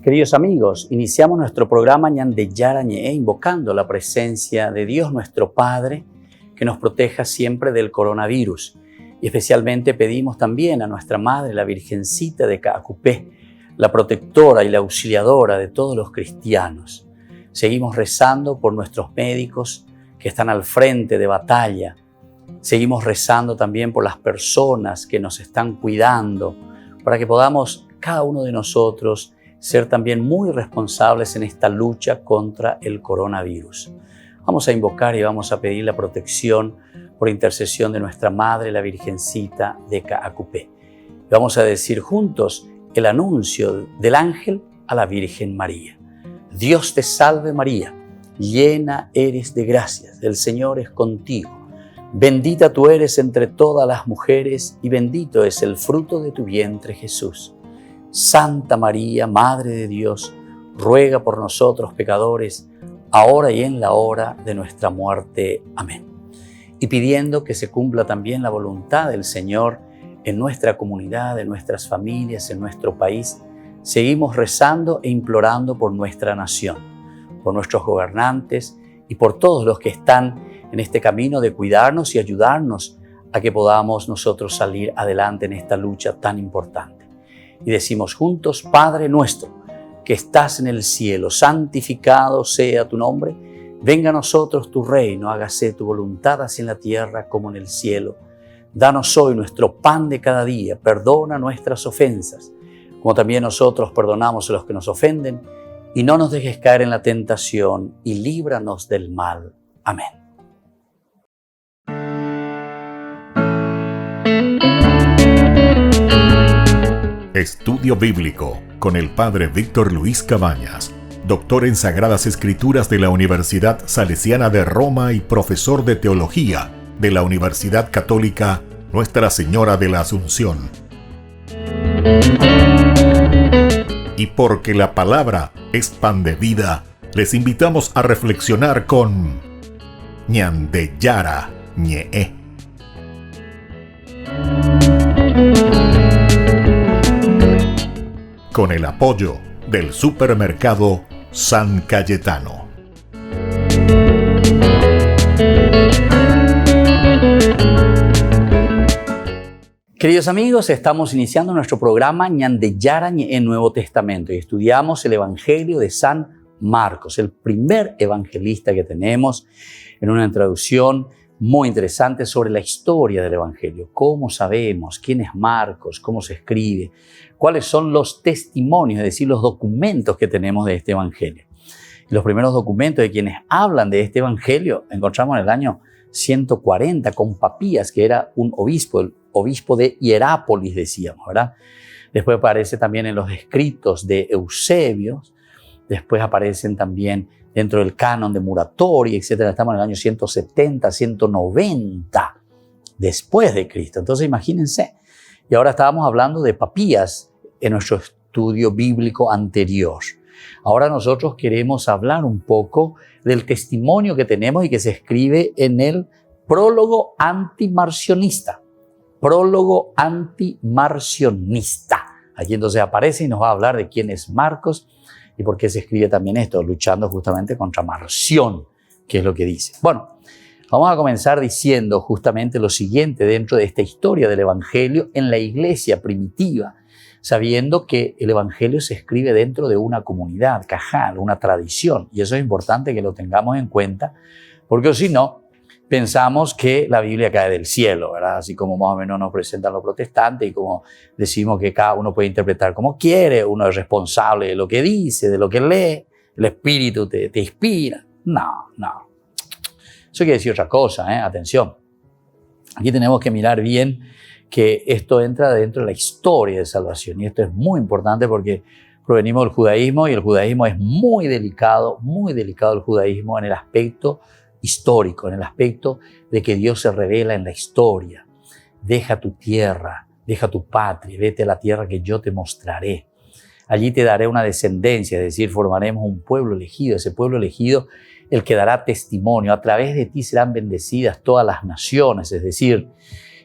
Queridos amigos, iniciamos nuestro programa Ñande Yara Ñe, invocando la presencia de Dios nuestro Padre, que nos proteja siempre del coronavirus. Y especialmente pedimos también a nuestra Madre, la Virgencita de Caacupé, la protectora y la auxiliadora de todos los cristianos. Seguimos rezando por nuestros médicos que están al frente de batalla. Seguimos rezando también por las personas que nos están cuidando, para que podamos, cada uno de nosotros, ser también muy responsables en esta lucha contra el coronavirus. Vamos a invocar y vamos a pedir la protección por intercesión de nuestra Madre, la Virgencita de Caacupé. Vamos a decir juntos el anuncio del ángel a la Virgen María. Dios te salve María, llena eres de gracias, el Señor es contigo. Bendita tú eres entre todas las mujeres y bendito es el fruto de tu vientre Jesús. Santa María, Madre de Dios, ruega por nosotros pecadores, ahora y en la hora de nuestra muerte. Amén. Y pidiendo que se cumpla también la voluntad del Señor en nuestra comunidad, en nuestras familias, en nuestro país, seguimos rezando e implorando por nuestra nación, por nuestros gobernantes y por todos los que están en este camino de cuidarnos y ayudarnos a que podamos nosotros salir adelante en esta lucha tan importante. Y decimos juntos, Padre nuestro, que estás en el cielo, santificado sea tu nombre. Venga a nosotros tu reino, hágase tu voluntad así en la tierra como en el cielo. Danos hoy nuestro pan de cada día, perdona nuestras ofensas, como también nosotros perdonamos a los que nos ofenden, y no nos dejes caer en la tentación, y líbranos del mal. Amén. Estudio Bíblico con el Padre Víctor Luis Cabañas, doctor en Sagradas Escrituras de la Universidad Salesiana de Roma y profesor de Teología de la Universidad Católica Nuestra Señora de la Asunción. Y porque la palabra es pan de vida, les invitamos a reflexionar con Ñande Yara Ñe. Con el apoyo del supermercado San Cayetano. Queridos amigos, estamos iniciando nuestro programa Ñande Yara Ñe en Nuevo Testamento y estudiamos el Evangelio de San Marcos, el primer evangelista que tenemos, en una introducción muy interesante sobre la historia del Evangelio. ¿Cómo sabemos quién es Marcos? ¿Cómo se escribe? ¿Cuáles son los testimonios, es decir, los documentos que tenemos de este Evangelio? Y los primeros documentos de quienes hablan de este Evangelio encontramos en el año 140 con Papías, que era un obispo, el obispo de Hierápolis, decíamos, ¿verdad? Después aparece también en los escritos de Eusebio, después aparecen también dentro del canon de Muratori, etc. Estamos en el año 170, 190 después de Cristo. Entonces imagínense. Y ahora estábamos hablando de Papías en nuestro estudio bíblico anterior. Ahora nosotros queremos hablar un poco del testimonio que tenemos y que se escribe en el prólogo antimarcionista. Prólogo antimarcionista. Allí entonces aparece y nos va a hablar de quién es Marcos y por qué se escribe también esto, luchando justamente contra Marción, que es lo que dice. Bueno, vamos a comenzar diciendo justamente lo siguiente dentro de esta historia del Evangelio en la iglesia primitiva, sabiendo que el Evangelio se escribe dentro de una comunidad, cajal, una tradición, y eso es importante que lo tengamos en cuenta, porque si no, pensamos que la Biblia cae del cielo, ¿verdad? Así como más o menos nos presentan los protestantes y como decimos que cada uno puede interpretar como quiere, uno es responsable de lo que dice, de lo que lee, el Espíritu te inspira. No. Eso quiere decir otra cosa, atención. Aquí tenemos que mirar bien que esto entra dentro de la historia de salvación y esto es muy importante porque provenimos del judaísmo y el judaísmo es muy delicado el judaísmo en el aspecto histórico, en el aspecto de que Dios se revela en la historia. Deja tu tierra, deja tu patria, vete a la tierra que yo te mostraré. Allí te daré una descendencia, es decir, formaremos un pueblo elegido. Ese pueblo elegido, el que dará testimonio. A través de ti serán bendecidas todas las naciones, es decir,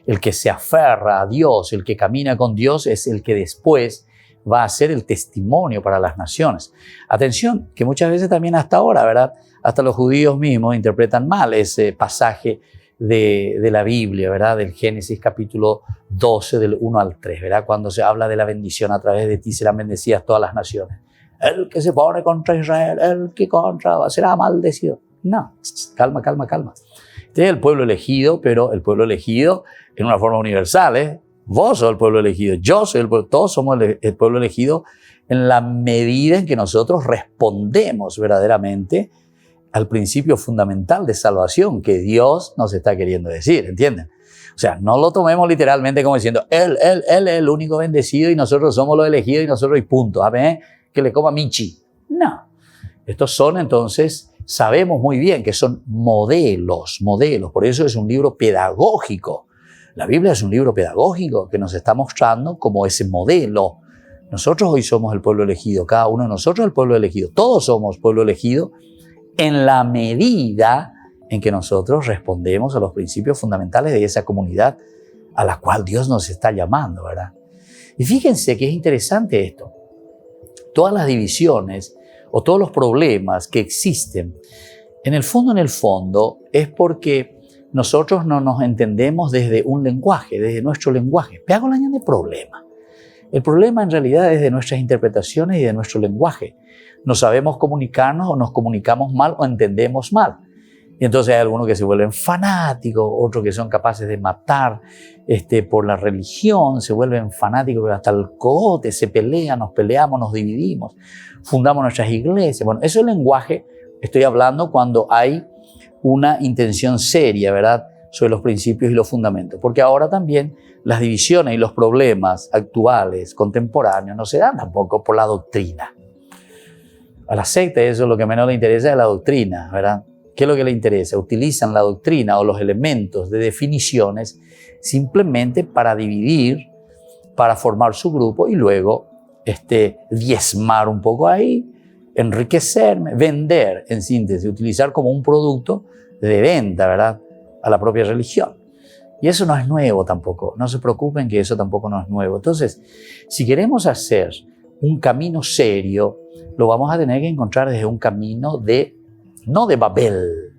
el que se aferra a Dios, el que camina con Dios, es el que después va a ser el testimonio para las naciones. Atención, que muchas veces también hasta ahora, ¿verdad? Hasta los judíos mismos interpretan mal ese pasaje de la Biblia, ¿verdad? Del Génesis capítulo 12, del 1 al 3, ¿verdad? Cuando se habla de la bendición, a través de ti serán bendecidas todas las naciones. El que se pone contra Israel, el que contra será maldecido. No, calma. Este es el pueblo elegido, pero el pueblo elegido en una forma universal, ¿eh? Vos sos el pueblo elegido, yo soy el pueblo, todos somos el pueblo elegido en la medida en que nosotros respondemos verdaderamente al principio fundamental de salvación que Dios nos está queriendo decir, ¿entienden? O sea, no lo tomemos literalmente como diciendo, Él es el único bendecido y nosotros somos los elegidos y nosotros y punto. A ver, que le coma Michi. No. Estos son entonces, sabemos muy bien que son modelos. Por eso es un libro pedagógico. La Biblia es un libro pedagógico que nos está mostrando como ese modelo. Nosotros hoy somos el pueblo elegido, cada uno de nosotros es el pueblo elegido. Todos somos pueblo elegido en la medida en que nosotros respondemos a los principios fundamentales de esa comunidad a la cual Dios nos está llamando, ¿verdad? Y fíjense que es interesante esto. Todas las divisiones o todos los problemas que existen, en el fondo, es porque nosotros no nos entendemos desde un lenguaje, desde nuestro lenguaje. Pero hago la ñan de problema. El problema en realidad es de nuestras interpretaciones y de nuestro lenguaje. No sabemos comunicarnos o nos comunicamos mal o entendemos mal. Y entonces hay algunos que se vuelven fanáticos, otros que son capaces de matar por la religión, se vuelven fanáticos hasta el cogote, se pelean, nos peleamos, nos dividimos, fundamos nuestras iglesias. Bueno, eso es el lenguaje, estoy hablando cuando hay una intención seria, ¿verdad?, sobre los principios y los fundamentos. Porque ahora también las divisiones y los problemas actuales, contemporáneos, no se dan tampoco por la doctrina. A la secta eso es lo que menos le interesa, es la doctrina, ¿verdad? ¿Qué es lo que le interesa? Utilizan la doctrina o los elementos de definiciones simplemente para dividir, para formar su grupo y luego diezmar un poco ahí, enriquecerme, vender, en síntesis, utilizar como un producto de venta, ¿verdad?, a la propia religión. Y eso no es nuevo tampoco, no se preocupen que eso tampoco no es nuevo. Entonces, si queremos hacer un camino serio, lo vamos a tener que encontrar desde un camino no de Babel.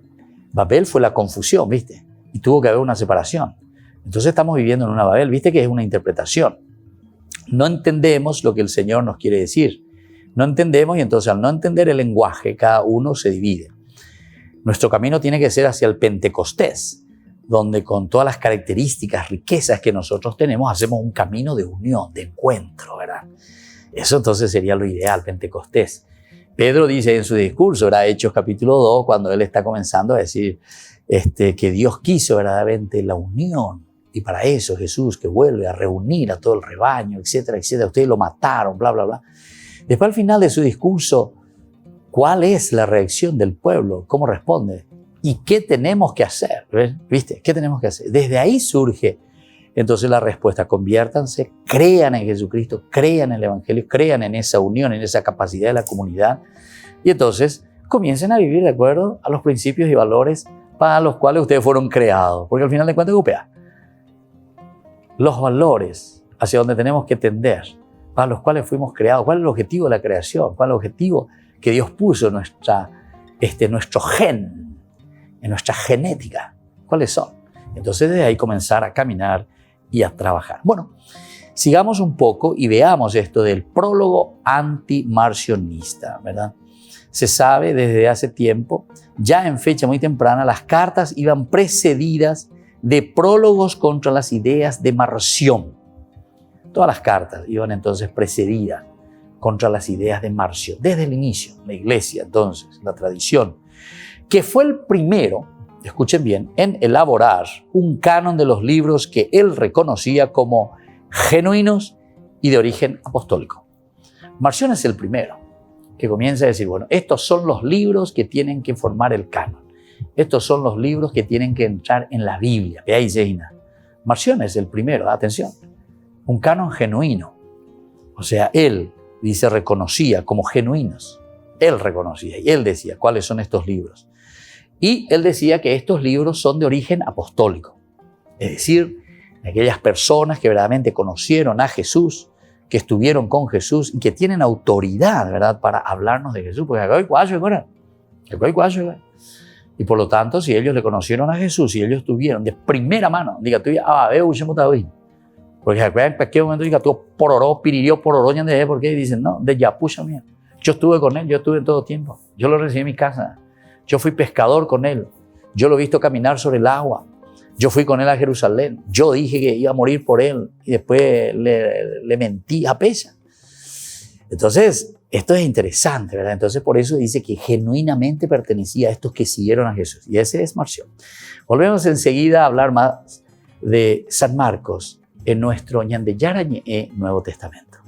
Babel fue la confusión, ¿viste? Y tuvo que haber una separación. Entonces estamos viviendo en una Babel, ¿viste? Que es una interpretación. No entendemos lo que el Señor nos quiere decir. No entendemos y entonces al no entender el lenguaje, cada uno se divide. Nuestro camino tiene que ser hacia el Pentecostés, donde con todas las características, riquezas que nosotros tenemos, hacemos un camino de unión, de encuentro, ¿verdad? Eso entonces sería lo ideal, Pentecostés. Pedro dice en su discurso, ¿verdad?, Hechos capítulo 2, cuando él está comenzando a decir que Dios quiso verdaderamente la unión. Y para eso Jesús, que vuelve a reunir a todo el rebaño, etcétera, etcétera. Ustedes lo mataron, bla, bla, bla. Después al final de su discurso, ¿cuál es la reacción del pueblo? ¿Cómo responde? ¿Y qué tenemos que hacer? ¿Viste? ¿Qué tenemos que hacer? Desde ahí surge entonces la respuesta. Conviértanse, crean en Jesucristo, crean en el Evangelio, crean en esa unión, en esa capacidad de la comunidad. Y entonces comiencen a vivir de acuerdo a los principios y valores para los cuales ustedes fueron creados. Porque al final de cuentas, los valores hacia donde tenemos que tender, para los cuales fuimos creados. ¿Cuál es el objetivo de la creación? ¿Cuál es el objetivo que Dios puso en nuestro gen, en nuestra genética? ¿Cuáles son? Entonces desde ahí comenzar a caminar y a trabajar. Bueno, sigamos un poco y veamos esto del prólogo antimarcionista, ¿verdad? Se sabe desde hace tiempo, ya en fecha muy temprana, las cartas iban precedidas de prólogos contra las ideas de Marción. Todas las cartas iban entonces precedidas contra las ideas de Marción. Desde el inicio, la iglesia entonces, la tradición, que fue el primero, escuchen bien, en elaborar un canon de los libros que él reconocía como genuinos y de origen apostólico. Marción es el primero que comienza a decir, bueno, estos son los libros que tienen que formar el canon. Estos son los libros que tienen que entrar en la Biblia. Marción es el primero, atención, un canon genuino. O sea, él dice, reconocía como genuinos. Él reconocía y él decía cuáles son estos libros. Y él decía que estos libros son de origen apostólico. Es decir, aquellas personas que verdaderamente conocieron a Jesús, que estuvieron con Jesús y que tienen autoridad, ¿verdad?, para hablarnos de Jesús. Porque acá hay cuatro, y por lo tanto, si ellos le conocieron a Jesús, si ellos estuvieron de primera mano, diga tú, porque en cualquier momento diga tú, pororó, piririó, pororó, porque dicen, no, de Yapucha, mía. Yo estuve con él, yo estuve en todo tiempo. Yo lo recibí en mi casa. Yo fui pescador con él. Yo lo he visto caminar sobre el agua. Yo fui con él a Jerusalén. Yo dije que iba a morir por él y después le mentí a pesa. Entonces, esto es interesante, ¿verdad? Entonces, por eso dice que genuinamente pertenecía a estos que siguieron a Jesús. Y ese es Marción. Volvemos enseguida a hablar más de San Marcos en nuestro Ñande Yarañe Nuevo Testamento.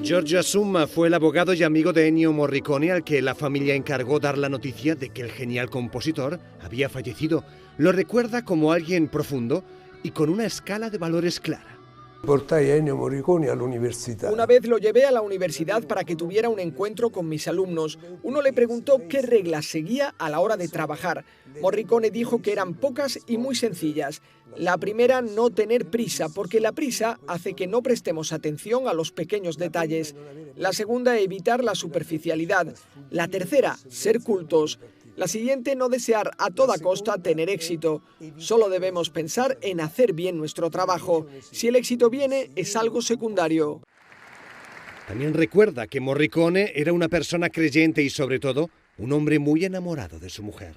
Giorgio Assumma fue el abogado y amigo de Ennio Morricone al que la familia encargó dar la noticia de que el genial compositor había fallecido. Lo recuerda como alguien profundo y con una escala de valores clara. Portai a Ennio Morricone a la universidad. Una vez lo llevé a la universidad para que tuviera un encuentro con mis alumnos. Uno le preguntó qué reglas seguía a la hora de trabajar. Morricone dijo que eran pocas y muy sencillas. La primera, no tener prisa, porque la prisa hace que no prestemos atención a los pequeños detalles. La segunda, evitar la superficialidad. La tercera, ser cultos. La siguiente, no desear a toda costa tener éxito. Solo debemos pensar en hacer bien nuestro trabajo. Si el éxito viene, es algo secundario. También recuerda que Morricone era una persona creyente y, sobre todo, un hombre muy enamorado de su mujer.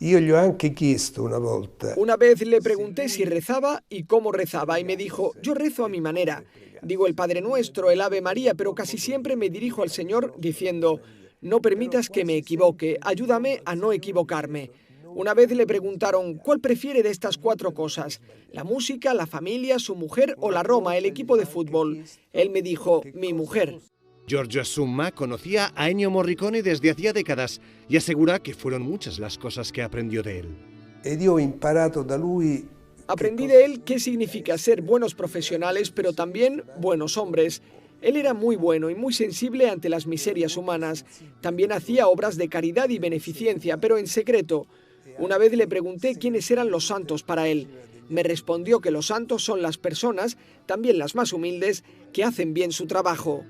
Io gli ho anche chiesto una volta. Una vez le pregunté si rezaba y cómo rezaba y me dijo, yo rezo a mi manera. Digo el Padre Nuestro, el Ave María, pero casi siempre me dirijo al Señor diciendo, no permitas que me equivoque, ayúdame a no equivocarme. Una vez le preguntaron, ¿cuál prefiere de estas 4 cosas? ¿La música, la familia, su mujer o la Roma, el equipo de fútbol? Él me dijo, mi mujer. Giorgio Assumma conocía a Ennio Morricone desde hacía décadas y asegura que fueron muchas las cosas que aprendió de él. Ed io ho imparato da lui. Aprendí de él qué significa ser buenos profesionales, pero también buenos hombres. Él era muy bueno y muy sensible ante las miserias humanas. También hacía obras de caridad y beneficencia, pero en secreto. Una vez le pregunté quiénes eran los santos para él. Me respondió que los santos son las personas, también las más humildes, que hacen bien su trabajo.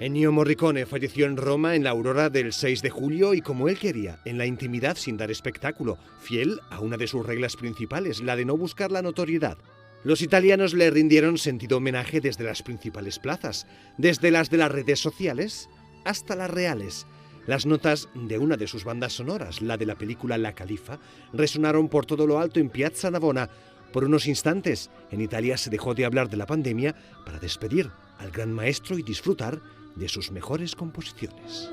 Ennio Morricone falleció en Roma en la aurora del 6 de julio y como él quería, en la intimidad sin dar espectáculo, fiel a una de sus reglas principales, la de no buscar la notoriedad. Los italianos le rindieron sentido homenaje desde las principales plazas, desde las de las redes sociales hasta las reales. Las notas de una de sus bandas sonoras, la de la película La Califa, resonaron por todo lo alto en Piazza Navona. Por unos instantes, en Italia se dejó de hablar de la pandemia para despedir al gran maestro y disfrutar de sus mejores composiciones.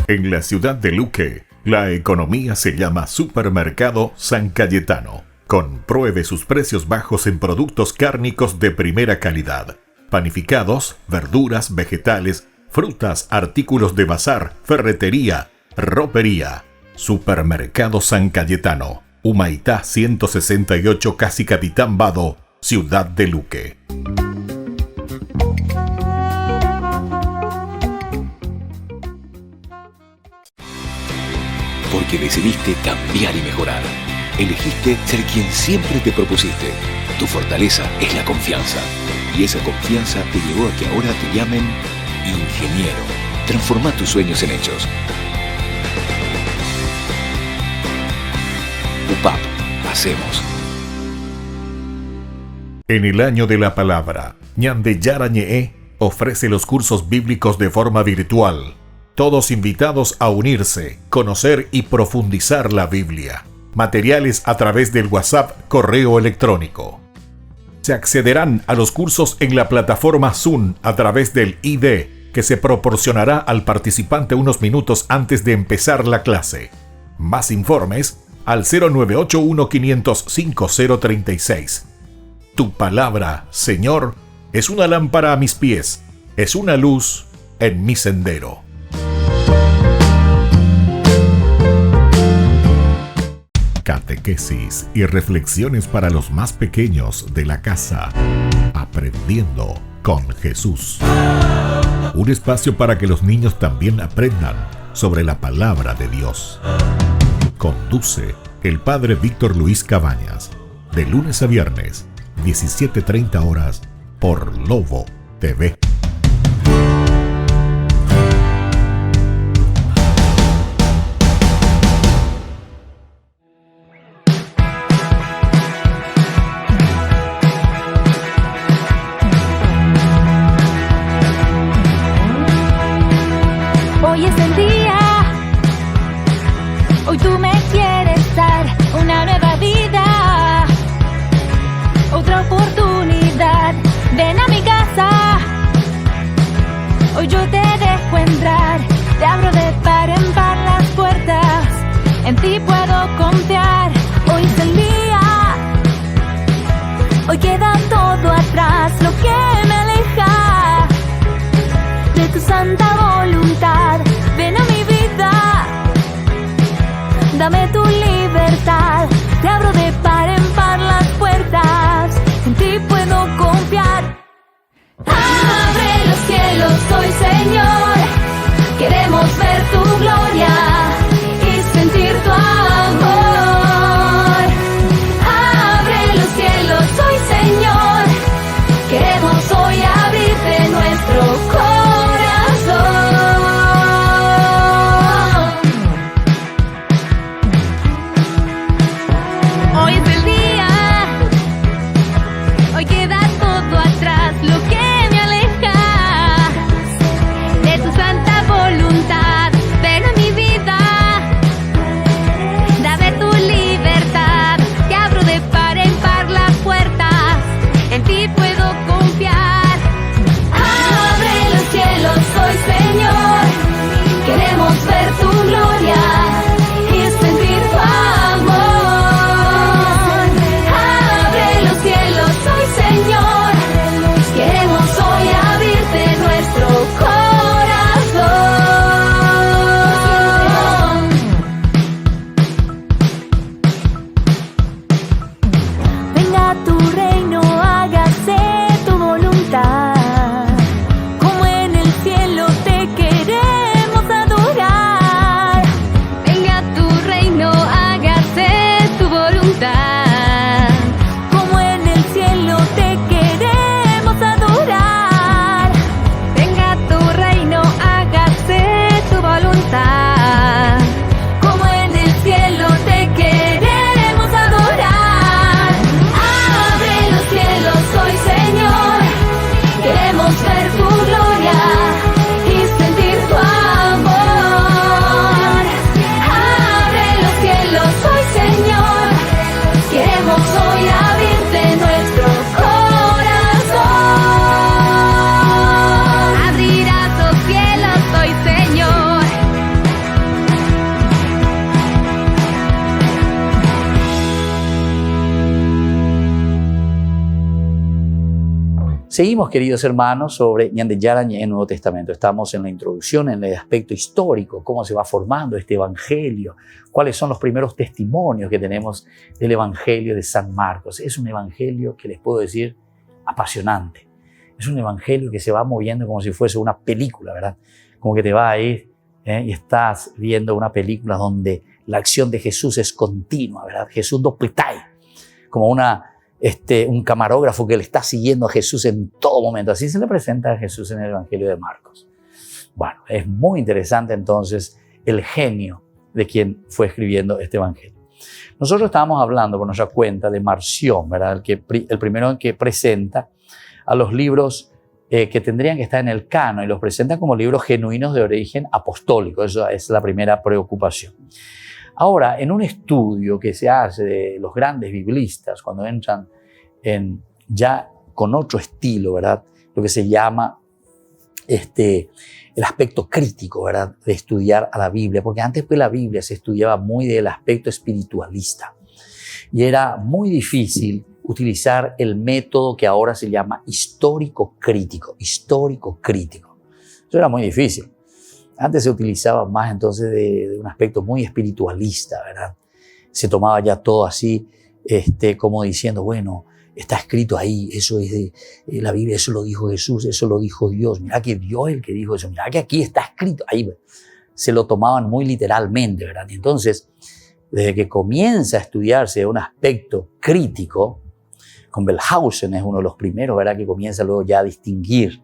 En la ciudad de Luque, la economía se llama Supermercado San Cayetano. Compruebe sus precios bajos en productos cárnicos de primera calidad. Panificados, verduras, vegetales, frutas, artículos de bazar, ferretería, ropería. Supermercado San Cayetano, Humaitá 168, Casi Capitán Vado, Ciudad de Luque. Porque decidiste cambiar y mejorar. Elegiste ser quien siempre te propusiste. Tu fortaleza es la confianza. Y esa confianza te llevó a que ahora te llamen ingeniero. Transforma tus sueños en hechos. UPAP. Hacemos. En el año de la palabra, Ñande Yarañe ofrece los cursos bíblicos de forma virtual. Todos invitados a unirse, conocer y profundizar la Biblia. Materiales a través del WhatsApp, correo electrónico. Se accederán a los cursos en la plataforma Zoom a través del ID que se proporcionará al participante unos minutos antes de empezar la clase. Más informes al 0981-500-5036. Tu palabra, Señor, es una lámpara a mis pies, es una luz en mi sendero. catequesis y reflexiones para los más pequeños de la casa. Aprendiendo con Jesús. Un espacio para que los niños también aprendan sobre la palabra de Dios. Conduce el Padre Víctor Luis Cabañas, de lunes a viernes, 17:30 horas, por Lobo TV. Hoy es el día, hoy tú me quieres dar una nueva vida, otra oportunidad. Ven a mi casa, hoy yo te dejo entrar, te abro de par en par las puertas, en ti puedo confiar. Hoy es el día, hoy queda todo atrás, lo que me aleja de tu santa voluntad. Ven a mi vida, dame tu libertad, te abro de par en par las puertas, en ti puedo confiar. Abre los cielos hoy, Señor, queremos ver tu gloria y sentir tu amor. Abre los cielos hoy, Señor, queremos hoy abrirte nuestro corazón. Hoy es el día, hoy queda todo atrás, lo que me aleja de tu santa voluntad. Ven a mi vida, dame tu libertad, te abro de par en par las puertas, en ti puedo confiar. Abre los cielos hoy, Señor, queremos ver tu gloria y sentir tu amor. Abre los cielos hoy, Señor, queremos hoy abrirte nuestro corazón. Venga tu reino, hágase tu voluntad, como en el cielo te queremos adorar. Venga tu reino, hágase tu voluntad, como en el cielo te queremos adorar. Venga tu reino, hágase tu voluntad, como en el cielo te queremos adorar. Abre los cielos hoy, Señor, queremos ver tu gloria y sentir tu amor. Abre los cielos hoy, Señor, queremos hoy abrirte nuestro corazón. Abrirás los cielos hoy, Señor. Seguimos, queridos hermanos, sobre Ñande Yarañé en el Nuevo Testamento. Estamos en la introducción, en el aspecto histórico, cómo se va formando este evangelio, cuáles son los primeros testimonios que tenemos del evangelio de San Marcos. Es un evangelio que les puedo decir apasionante. Es un evangelio que se va moviendo como si fuese una película, ¿verdad? Como que te va a ir y estás viendo una película donde la acción de Jesús es continua, ¿verdad? Jesús doplitai, como un camarógrafo que le está siguiendo a Jesús en todo momento. Así se le presenta a Jesús en el Evangelio de Marcos. Bueno, es muy interesante entonces el genio de quien fue escribiendo este Evangelio. Nosotros estábamos hablando por nuestra cuenta de Marción, ¿verdad? El primero que presenta a los libros que tendrían que estar en el canon y los presenta como libros genuinos de origen apostólico. Esa es la primera preocupación. Ahora, en un estudio que se hace de los grandes biblistas, cuando entran ya con otro estilo, ¿verdad? Lo que se llama el aspecto crítico, ¿verdad? De estudiar a la Biblia, porque antes pues la Biblia se estudiaba muy del aspecto espiritualista y era muy difícil utilizar el método que ahora se llama histórico crítico. Eso era muy difícil. Antes se utilizaba más entonces de un aspecto muy espiritualista, ¿verdad? se tomaba ya todo así, como diciendo, bueno, está escrito ahí, eso es de la Biblia, eso lo dijo Jesús, eso lo dijo Dios, mira que Dios es el que dijo eso, mira que aquí está escrito, ahí se lo tomaban muy literalmente, ¿verdad? Y entonces, desde que comienza a estudiarse un aspecto crítico, con Wellhausen es uno de los primeros, ¿verdad? Que comienza luego ya a distinguir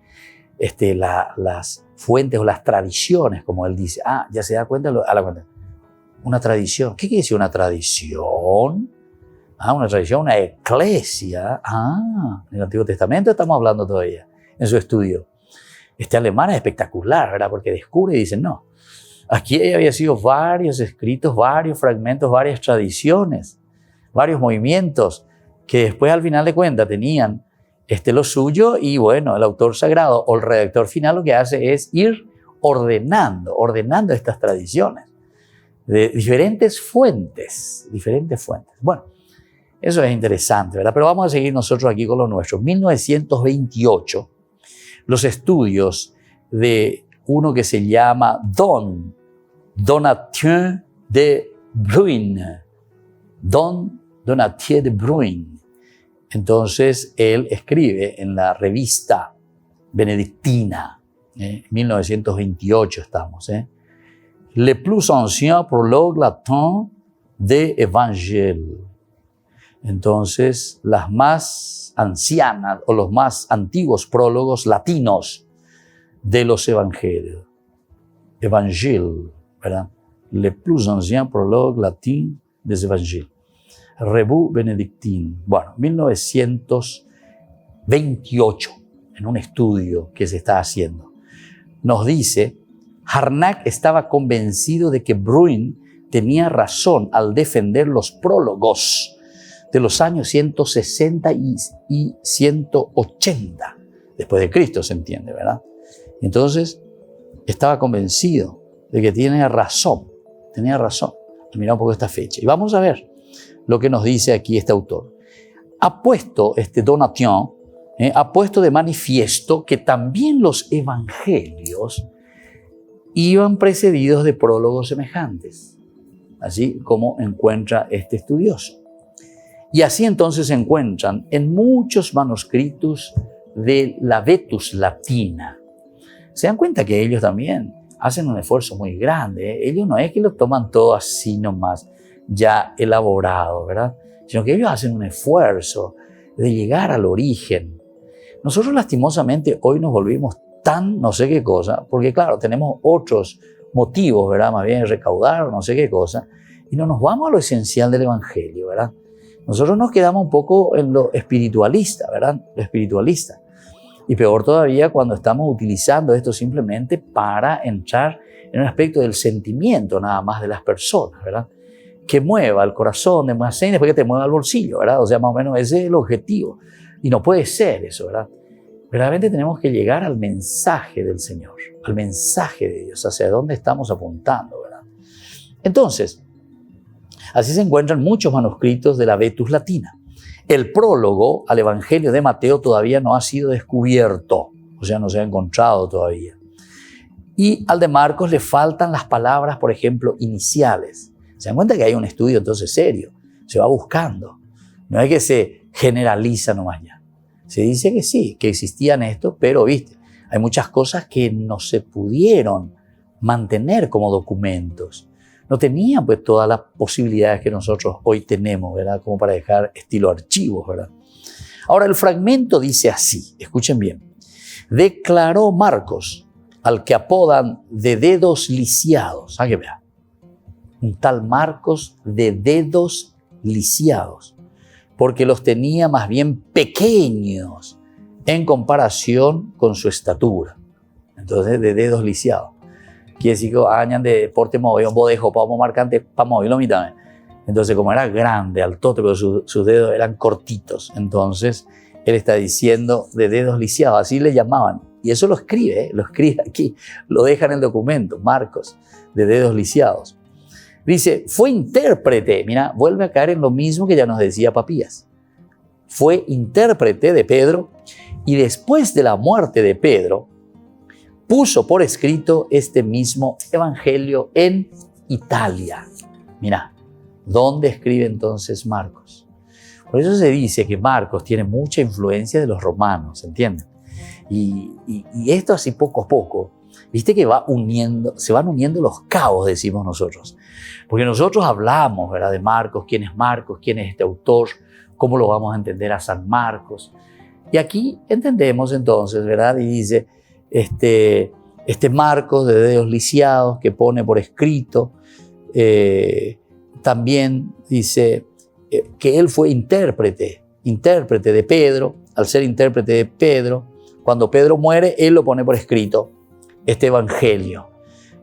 las fuentes o las tradiciones, como él dice, ya se da cuenta, a la cuenta. Una tradición, ¿qué quiere decir una tradición? Una tradición, una eclesia. En el Antiguo Testamento estamos hablando todavía, en su estudio. Este alemán es espectacular, ¿verdad? Porque descubre y dice, no, aquí había sido varios escritos, varios fragmentos, varias tradiciones, varios movimientos que después al final de cuentas tenían lo suyo y bueno, el autor sagrado o el redactor final lo que hace es ir ordenando estas tradiciones de diferentes fuentes. Bueno, eso es interesante, ¿verdad? Pero vamos a seguir nosotros aquí con lo nuestro. 1928, los estudios de uno que se llama Donatien de Bruyn. Donatien de Bruyn. Entonces, él escribe en la revista benedictina, 1928 estamos, Le plus ancien prologue latin de Evangile. Entonces, las más ancianas o los más antiguos prólogos latinos de los evangelios. Evangile, ¿verdad? Le plus ancien prologue latin des Evangiles. Revue Benedictine. Bueno, 1928, en un estudio que se está haciendo, nos dice, Harnack estaba convencido de que Bruyn tenía razón al defender los prólogos de los años 160 y 180, después de Cristo, se entiende, ¿verdad? Entonces, estaba convencido de que tenía razón. Mira un poco esta fecha. Y vamos a ver lo que nos dice aquí este autor. Ha puesto, Donatien, ha puesto de manifiesto que también los evangelios iban precedidos de prólogos semejantes, así como encuentra este estudioso. Y así entonces se encuentran en muchos manuscritos de la Vetus Latina. Se dan cuenta que ellos también hacen un esfuerzo muy grande. Ellos no es que lo toman todo así nomás, ya elaborado, ¿verdad? Sino que ellos hacen un esfuerzo de llegar al origen. Nosotros lastimosamente hoy nos volvimos tan no sé qué cosa, porque claro, tenemos otros motivos, ¿verdad? Más bien recaudar o no sé qué cosa, y no nos vamos a lo esencial del Evangelio, ¿verdad? Nosotros nos quedamos un poco en lo espiritualista, ¿verdad? Lo espiritualista. Y peor todavía cuando estamos utilizando esto simplemente para entrar en un aspecto del sentimiento nada más de las personas, ¿verdad? Que mueva el corazón de más y después que te mueva el bolsillo, ¿verdad? O sea, más o menos ese es el objetivo. Y no puede ser eso, ¿verdad? Verdaderamente tenemos que llegar al mensaje del Señor, al mensaje de Dios, hacia dónde estamos apuntando, ¿verdad? Entonces, así se encuentran muchos manuscritos de la Vetus Latina. El prólogo al Evangelio de Mateo todavía no ha sido descubierto, o sea, no se ha encontrado todavía. Y al de Marcos le faltan las palabras, por ejemplo, iniciales. Se dan cuenta que hay un estudio entonces serio, se va buscando. No es que se generaliza nomás ya. Se dice que sí, que existían estos, pero viste, hay muchas cosas que no se pudieron mantener como documentos. No tenían pues todas las posibilidades que nosotros hoy tenemos, ¿verdad? Como para dejar estilo archivos, ¿verdad? Ahora el fragmento dice así, escuchen bien. Declaró Marcos al que apodan de dedos lisiados. Que vea. Un tal Marcos de dedos lisiados, porque los tenía más bien pequeños en comparación con su estatura. Entonces, de dedos lisiados. Quiere decir que añan de porte móvil, bodejo, para marcante, para móvil, lo mitad. Entonces, como era grande, altote, pero sus dedos eran cortitos, entonces él está diciendo de dedos lisiados, así le llamaban. Y eso lo escribe aquí, lo deja en el documento, Marcos, de dedos lisiados. Dice, fue intérprete, mira, vuelve a caer en lo mismo que ya nos decía Papías. Fue intérprete de Pedro y después de la muerte de Pedro, puso por escrito este mismo evangelio en Italia. Mira, ¿Dónde escribe entonces Marcos? Por eso se dice que Marcos tiene mucha influencia de los romanos, ¿entienden? Y esto así poco a poco, viste que se van uniendo los cabos, decimos nosotros. Porque nosotros hablamos, ¿verdad?, de Marcos, quién es este autor, cómo lo vamos a entender a San Marcos. Y aquí entendemos entonces, ¿verdad? Y dice, este Marcos de dedos lisiados que pone por escrito, también dice que él fue intérprete de Pedro. Al ser intérprete de Pedro, cuando Pedro muere, él lo pone por escrito, este evangelio.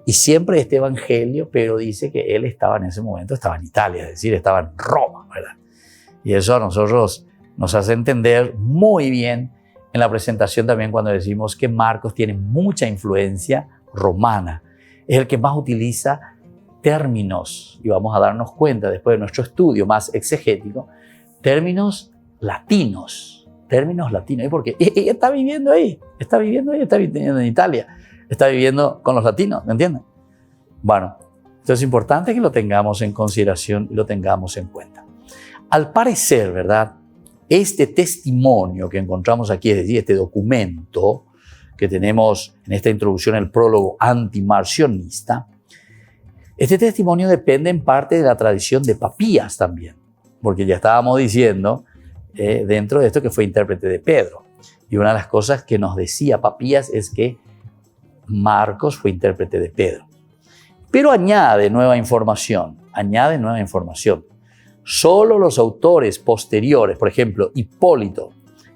Y siempre este evangelio, Pedro dice que él estaba en ese momento, estaba en Italia, es decir, estaba en Roma, ¿verdad? Y eso a nosotros nos hace entender muy bien en la presentación también cuando decimos que Marcos tiene mucha influencia romana. Es el que más utiliza términos, y vamos a darnos cuenta después de nuestro estudio más exegético, términos latinos. ¿Y por qué? Ella está viviendo ahí, está viviendo en Italia, está viviendo con los latinos, ¿me entienden? Bueno, entonces es importante que lo tengamos en consideración y lo tengamos en cuenta. Al parecer, ¿verdad?, este testimonio que encontramos aquí, es decir, este documento que tenemos en esta introducción, el prólogo antimarcionista, este testimonio depende en parte de la tradición de Papías también, porque ya estábamos diciendo dentro de esto que fue intérprete de Pedro. Y una de las cosas que nos decía Papías es que Marcos fue intérprete de Pedro. Pero añade nueva información. Solo los autores posteriores, por ejemplo, Hipólito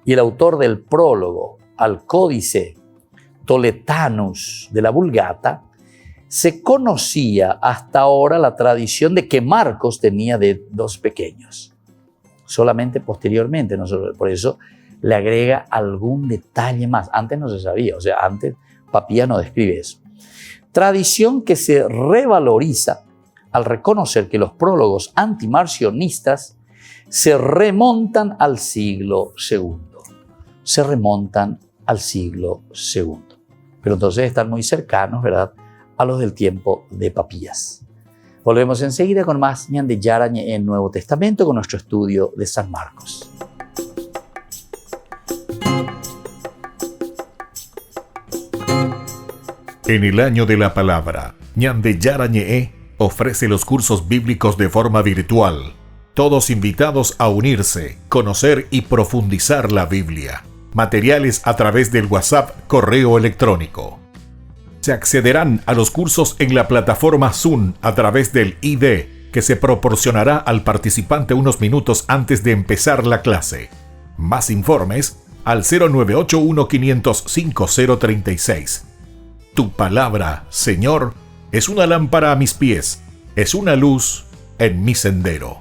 y el autor del prólogo al Códice Toletanus de la Vulgata, se conocía hasta ahora la tradición de que Marcos tenía dedos pequeños. Solamente posteriormente, por eso le agrega algún detalle más. Antes no se sabía, o sea, antes Papías no describe eso. Tradición que se revaloriza al reconocer que los prólogos antimarcionistas se remontan al siglo II. Pero entonces están muy cercanos, ¿verdad?, a los del tiempo de Papías. Volvemos enseguida con más Ñande Yarañe en Nuevo Testamento con nuestro estudio de San Marcos. En el año de la palabra, Ñande Yarañe ofrece los cursos bíblicos de forma virtual. Todos invitados a unirse, conocer y profundizar la Biblia. Materiales a través del WhatsApp, correo electrónico. Se accederán a los cursos en la plataforma Zoom a través del ID que se proporcionará al participante unos minutos antes de empezar la clase. Más informes al 0981-500-5036. Tu palabra, Señor, es una lámpara a mis pies, es una luz en mi sendero.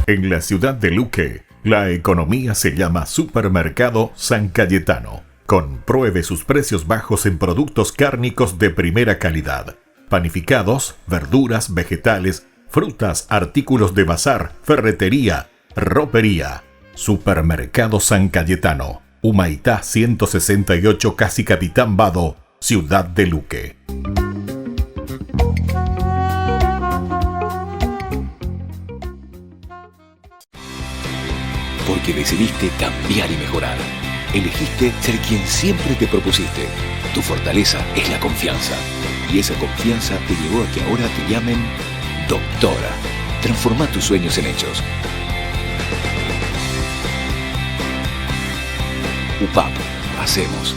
En la ciudad de Luque, la economía se llama Supermercado San Cayetano. Compruebe sus precios bajos en productos cárnicos de primera calidad. Panificados, verduras, vegetales, frutas, artículos de bazar, ferretería, ropería. Supermercado San Cayetano, Humaitá 168, Casi Capitán Vado, ciudad de Luque. Porque decidiste cambiar y mejorar. Elegiste ser quien siempre te propusiste. Tu fortaleza es la confianza. Y esa confianza te llevó a que ahora te llamen doctora. Transforma tus sueños en hechos. UPAP. Hacemos.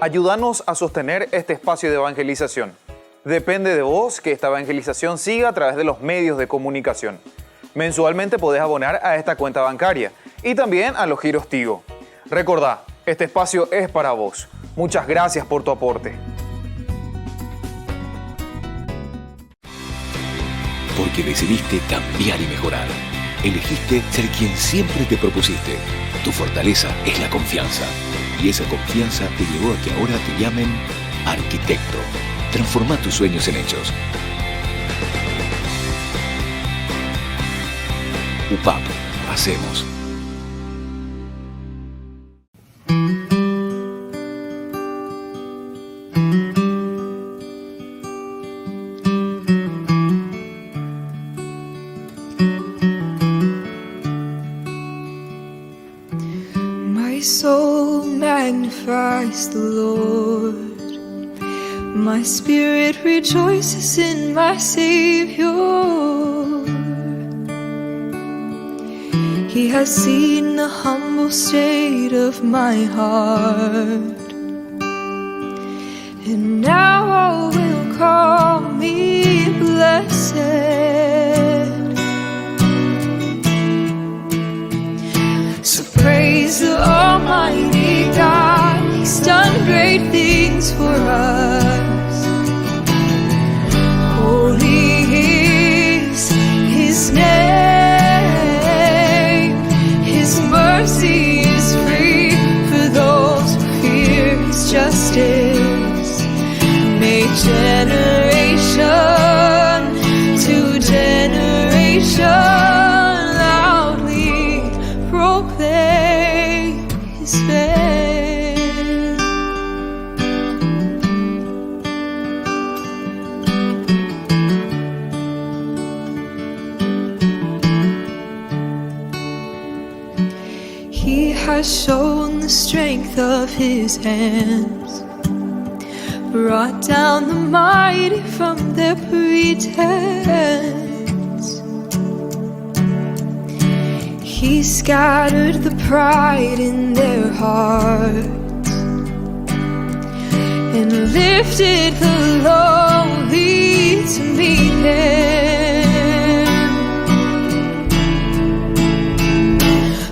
Ayúdanos a sostener este espacio de evangelización. Depende de vos que esta evangelización siga a través de los medios de comunicación. Mensualmente podés abonar a esta cuenta bancaria y también a los giros Tigo. Recordá, este espacio es para vos. Muchas gracias por tu aporte. Porque decidiste cambiar y mejorar. Elegiste ser quien siempre te propusiste. Tu fortaleza es la confianza. Y esa confianza te llevó a que ahora te llamen arquitecto. Transforma tus sueños en hechos. UPAP. Hacemos. My soul magnifies the Lord. My spirit rejoices in my Savior. He has seen the humble state of my heart, and now all will call me blessed. So praise the Almighty God, He's done great things for us. Holy is His name, His mercy is free for those who fear His justice. May generation to generation proclaim His fame. He has shown the strength of His hands, brought down the mighty from their pretense. He scattered the pride in their hearts and lifted the lowly to meet Him.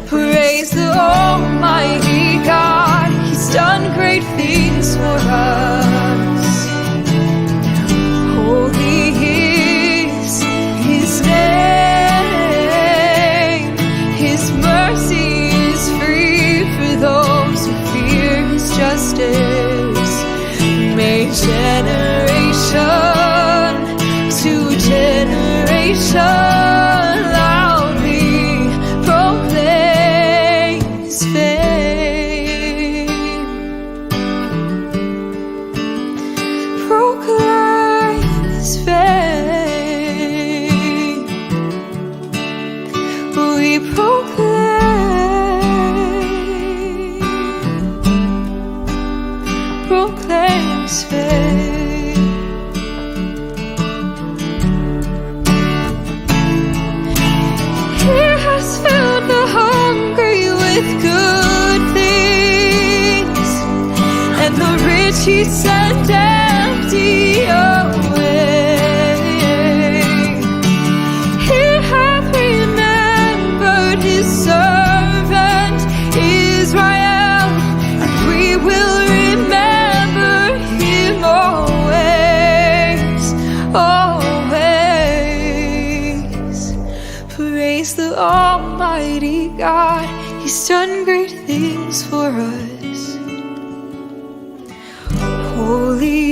Praise the Almighty God, He's done great things for us. Holy is His name, His mercy is free for those who fear His justice. May generation to generation loudly proclaim His fame. Proclaim His fame. We proclaim His fame. He has filled the hungry with good things, and the rich He sent empty away. He hath remembered His servant Israel, and we will remember Him always, always. Praise the Almighty God, He's done great things for us. Holy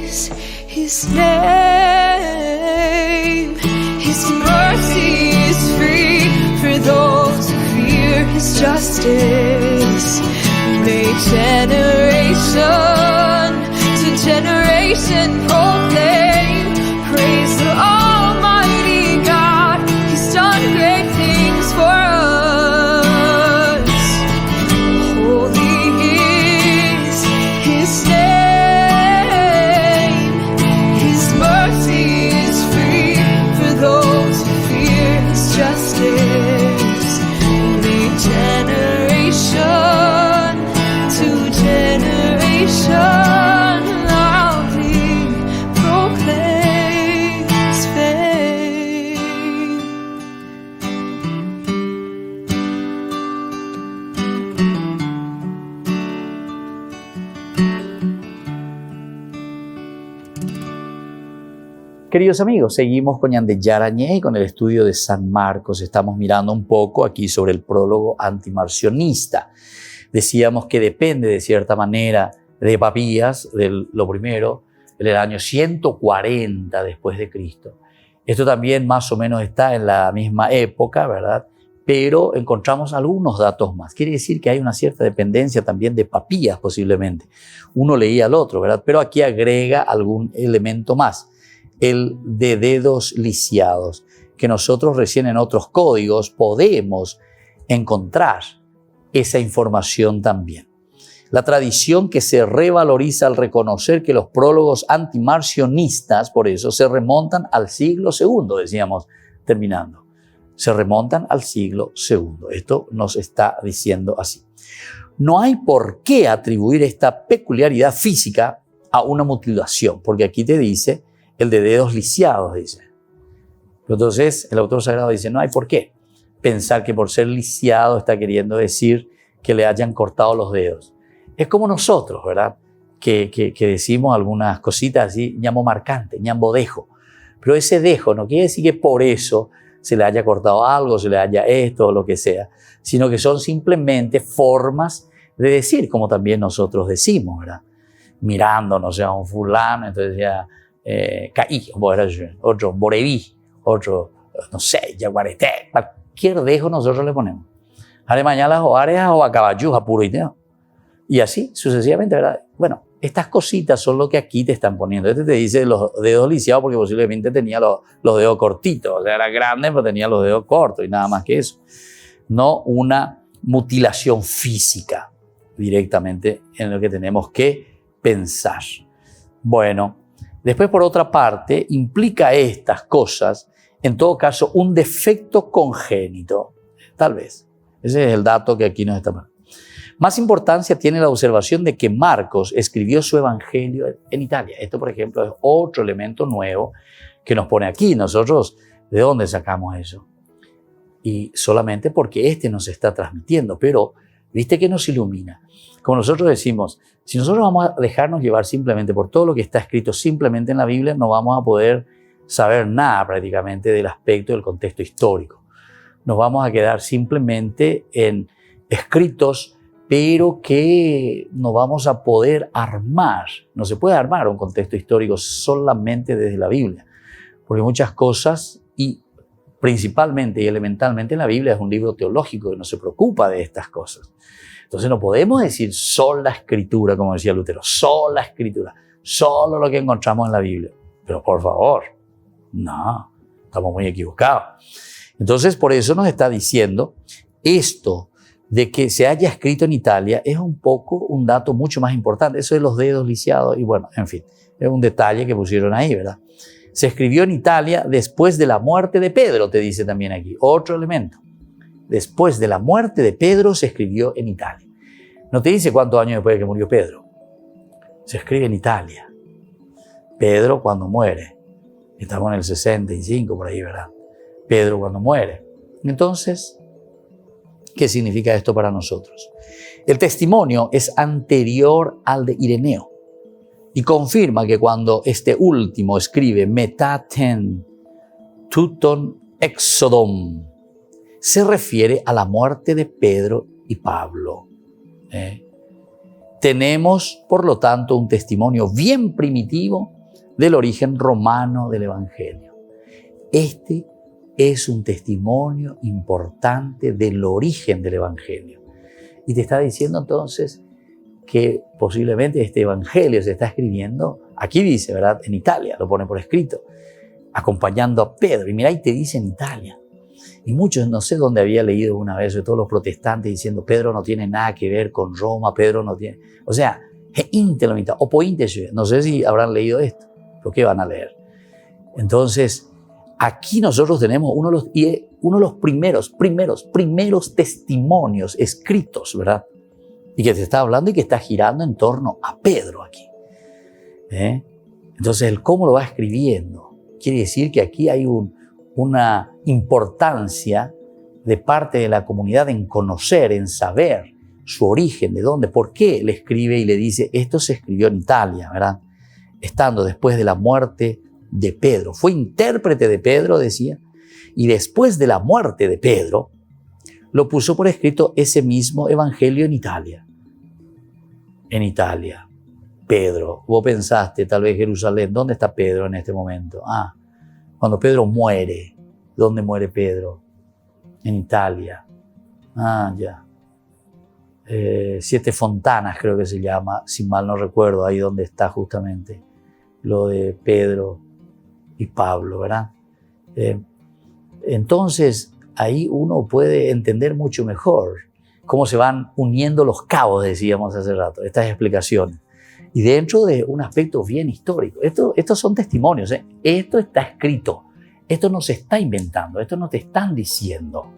is His name, His mercy is free for those who fear His justice. May generation to generation proclaim. Praise the Almighty God, He's done great things for us. Holy is His name, His mercy is free for those who fear His justice. May generation Queridos amigos, seguimos con Ñande Yarañé y con el estudio de San Marcos. Estamos mirando un poco aquí sobre el prólogo antimarcionista. Decíamos que depende de cierta manera de Papías, lo primero, del año 140 después de Cristo. Esto también más o menos está en la misma época, ¿verdad? Pero encontramos algunos datos más. Quiere decir que hay una cierta dependencia también de Papías posiblemente. Uno leía al otro, ¿verdad? Pero aquí agrega algún elemento más. El de dedos lisiados, que nosotros recién en otros códigos podemos encontrar esa información también. La tradición que se revaloriza al reconocer que los prólogos antimarcionistas, por eso, se remontan al siglo II, decíamos, terminando. Se remontan al siglo II. Esto nos está diciendo así. No hay por qué atribuir esta peculiaridad física a una mutilación, porque aquí te dice el de dedos lisiados, dice. Entonces, el autor sagrado dice, no hay por qué pensar que por ser lisiado está queriendo decir que le hayan cortado los dedos. Es como nosotros, ¿verdad? Que decimos algunas cositas así, ñamo marcante, ñambo dejo. Pero ese dejo no quiere decir que por eso se le haya cortado algo, se le haya esto o lo que sea, sino que son simplemente formas de decir, como también nosotros decimos, ¿verdad? Mirándonos a un fulano, entonces ya... caí, otro boreví, otro, no sé, yaguareté, cualquier dejo nosotros le ponemos. Ahora mañana o areas o a caballuja puro y teo. Y así sucesivamente, ¿verdad? Bueno, estas cositas son lo que aquí te están poniendo. Este te dice los dedos lisiados porque posiblemente tenía los dedos cortitos. O sea, era grande, pero tenía los dedos cortos y nada más que eso. No una mutilación física directamente en lo que tenemos que pensar. Bueno, después, por otra parte, implica estas cosas, en todo caso, un defecto congénito. Tal vez. Ese es el dato que aquí nos está poniendo. Más importancia tiene la observación de que Marcos escribió su evangelio en Italia. Esto, por ejemplo, es otro elemento nuevo que nos pone aquí. Nosotros, ¿de dónde sacamos eso? Y solamente porque este nos está transmitiendo. Pero, ¿viste que nos ilumina? Como nosotros decimos, si nosotros vamos a dejarnos llevar simplemente por todo lo que está escrito simplemente en la Biblia, no vamos a poder saber nada prácticamente del aspecto del contexto histórico. Nos vamos a quedar simplemente en escritos, pero que no vamos a poder armar. No se puede armar un contexto histórico solamente desde la Biblia, porque muchas cosas, y principalmente y elementalmente la Biblia es un libro teológico que no se preocupa de estas cosas. Entonces no podemos decir sola escritura, como decía Lutero, sola escritura, solo lo que encontramos en la Biblia. Pero por favor, no, estamos muy equivocados. Entonces por eso nos está diciendo esto de que se haya escrito en Italia es un poco un dato mucho más importante. Eso de los dedos lisiados y bueno, en fin, es un detalle que pusieron ahí, ¿verdad? Se escribió en Italia después de la muerte de Pedro, te dice también aquí, otro elemento. Después de la muerte de Pedro se escribió en Italia. No te dice cuántos años después de que murió Pedro. Se escribe en Italia. Pedro cuando muere. Estamos en el 65 por ahí, ¿verdad? Pedro cuando muere. Entonces, ¿qué significa esto para nosotros? El testimonio es anterior al de Ireneo y confirma que cuando este último escribe metaten tuton exodom, se refiere a la muerte de Pedro y Pablo. Tenemos, por lo tanto, un testimonio bien primitivo del origen romano del Evangelio. Este es un testimonio importante del origen del Evangelio. Y te está diciendo entonces que posiblemente este Evangelio se está escribiendo, aquí dice, ¿verdad? En Italia, lo pone por escrito, acompañando a Pedro. Y mira, ahí te dice en Italia. Y muchos, no sé dónde había leído una vez, de todos los protestantes diciendo, Pedro no tiene nada que ver con Roma, Pedro no tiene... O sea, no sé si habrán leído esto, pero ¿qué van a leer? Entonces, aquí nosotros tenemos uno de los primeros testimonios escritos, ¿verdad? Y que te está hablando y que está girando en torno a Pedro aquí. Entonces, el cómo lo va escribiendo quiere decir que aquí hay una importancia de parte de la comunidad en conocer, en saber su origen, de dónde, por qué le escribe y le dice, esto se escribió en Italia, ¿verdad? Estando después de la muerte de Pedro. Fue intérprete de Pedro, decía, y después de la muerte de Pedro, lo puso por escrito ese mismo evangelio en Italia. En Italia. Pedro, vos pensaste, tal vez Jerusalén, ¿dónde está Pedro en este momento? Cuando Pedro muere, ¿dónde muere Pedro? En Italia. Ya. 7 Fontanas creo que se llama, si mal no recuerdo, ahí donde está justamente lo de Pedro y Pablo, ¿verdad? Entonces, ahí uno puede entender mucho mejor cómo se van uniendo los cabos, decíamos hace rato, estas explicaciones. Y dentro de un aspecto bien histórico. Estos son testimonios, ¿eh? Esto está escrito. Esto no se está inventando. Esto no te están diciendo.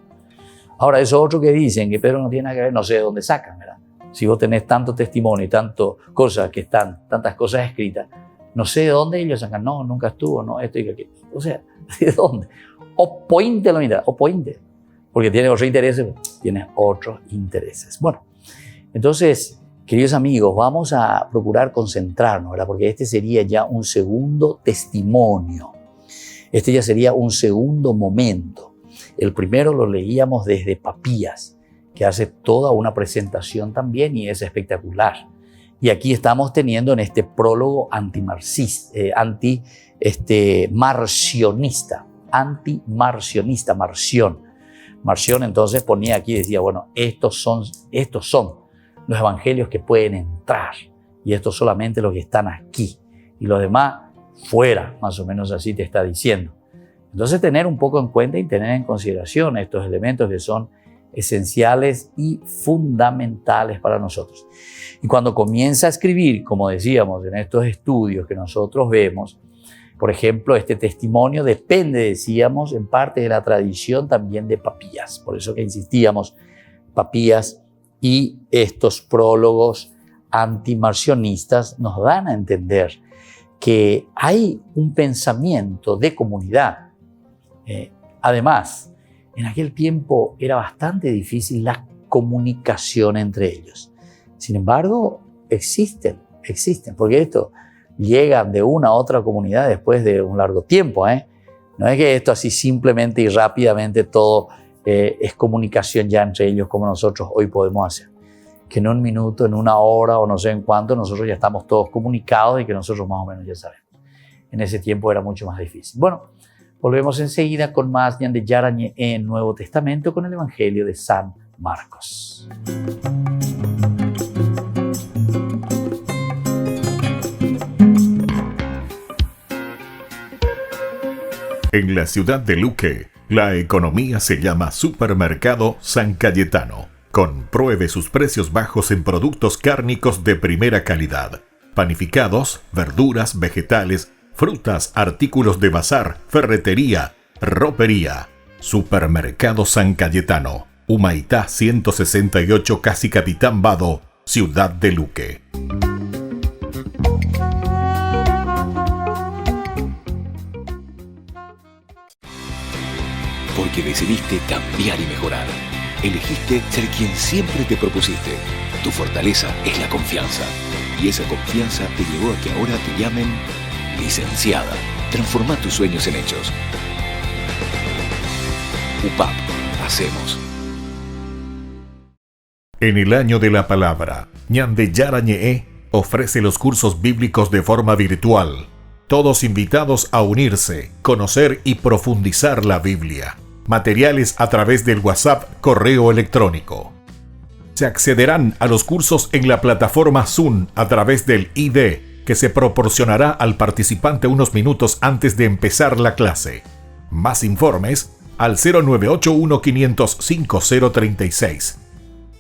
Ahora, eso otro que dicen que Pedro no tiene nada que ver, no sé de dónde sacan, ¿verdad? Si vos tenés tanto testimonio y tantas cosas escritas, no sé de dónde ellos sacan. No, nunca estuvo, no, esto y aquello. O sea, ¿de dónde? O pointe la mitad, o pointe. Porque tiene otros intereses. Bueno, entonces, queridos amigos, vamos a procurar concentrarnos, ¿verdad? Porque este sería ya un segundo testimonio. Este ya sería un segundo momento. El primero lo leíamos desde Papías, que hace toda una presentación también y es espectacular. Y aquí estamos teniendo en este prólogo marcionista. Marción entonces ponía aquí y decía, bueno, estos son los evangelios que pueden entrar y estos solamente los que están aquí y los demás fuera, más o menos así te está diciendo. Entonces tener un poco en cuenta y tener en consideración estos elementos que son esenciales y fundamentales para nosotros. Y cuando comienza a escribir, como decíamos, en estos estudios que nosotros vemos, por ejemplo, este testimonio depende, decíamos, en parte de la tradición también de Papías. Por eso que insistíamos, Papías y estos prólogos antimarcionistas nos dan a entender que hay un pensamiento de comunidad. Además, en aquel tiempo era bastante difícil la comunicación entre ellos. Sin embargo, existen, porque esto llegan de una a otra comunidad después de un largo tiempo. No es que esto así simplemente y rápidamente todo es comunicación ya entre ellos como nosotros hoy podemos hacer. Que en un minuto, en una hora o no sé en cuánto, nosotros ya estamos todos comunicados y que nosotros más o menos ya sabemos. En ese tiempo era mucho más difícil. Bueno, volvemos enseguida con más Ñan de Yarañé en Nuevo Testamento con el Evangelio de San Marcos. En la ciudad de Luque, la economía se llama Supermercado San Cayetano. Compruebe sus precios bajos en productos cárnicos de primera calidad. Panificados, verduras, vegetales, frutas, artículos de bazar, ferretería, ropería. Supermercado San Cayetano, Humaitá 168, Casi Capitán Vado, Ciudad de Luque. Porque decidiste cambiar y mejorar. Elegiste ser quien siempre te propusiste. Tu fortaleza es la confianza. Y esa confianza te llevó a que ahora te llamen licenciada. Transforma tus sueños en hechos. UPAP. Hacemos. En el año de la palabra, Ñan de Yarañé ofrece los cursos bíblicos de forma virtual. Todos invitados a unirse, conocer y profundizar la Biblia. Materiales a través del WhatsApp, correo electrónico. Se accederán a los cursos en la plataforma Zoom a través del ID, que se proporcionará al participante unos minutos antes de empezar la clase. Más informes al 0981-500-5036.